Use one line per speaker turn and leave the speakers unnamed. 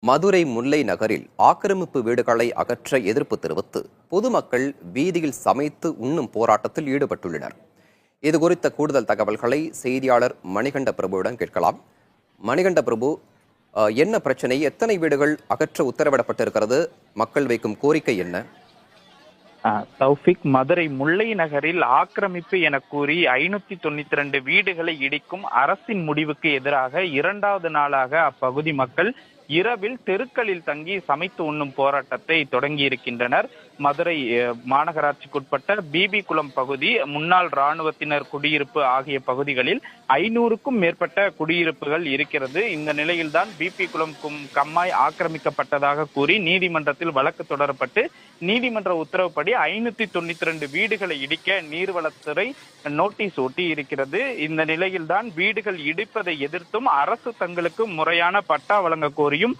மதுரை முல்லை நகரில் ஆக்கிரமிப்பு வீடுகளை அகற்ற எதிர்ப்பு தெரிவித்து பொதுமக்கள் வீதியில் சமைத்து உண்ணும் போராட்டத்தில் ஈடுபட்டுள்ளனர். இது குறித்த கூடுதல் தகவல்களை செய்தியாளர் மணிகண்ட பிரபுவிடம் கேட்கலாம். மணிகண்ட பிரபு, என்ன பிரச்சனை? எத்தனை வீடுகள் அகற்ற உத்தரவிடப்பட்டிருக்கிறது? மக்கள் வைக்கும் கோரிக்கை என்ன?
தௌஃபிக், மதுரை முல்லை நகரில் ஆக்கிரமிப்பு என கூறி 592 வீடுகளை இடிக்கும் அரசின் முடிவுக்கு எதிராக இரண்டாவது நாளாக அப்பகுதி மக்கள் இரவில் தெருக்களில் தங்கி சமைத்து உண்ணும் போராட்டத்தை தொடங்கி இருக்கின்றனர். மதுரை மாநகராட்சிக்குட்பட்ட பிபி குளம் பகுதி, முன்னாள் இராணுவத்தினர் குடியிருப்பு ஆகிய பகுதிகளில் 500க்கும் மேற்பட்ட குடியிருப்புகள் இருக்கிறது. இந்த நிலையில்தான் பிபி குளம் கம்மாய் ஆக்கிரமிக்கப்பட்டதாக கூறி நீதிமன்றத்தில் வழக்கு தொடரப்பட்டு நீதிமன்ற உத்தரவுப்படி 592 வீடுகளை இடிக்க நீர்வளத்துறை நோட்டீஸ் ஒட்டி இருக்கிறது. இந்த நிலையில்தான் வீடுகள் இடிப்பதை எதிர்த்தும் அரசு தங்களுக்கு முறையான பட்டா வழங்க கோரியும்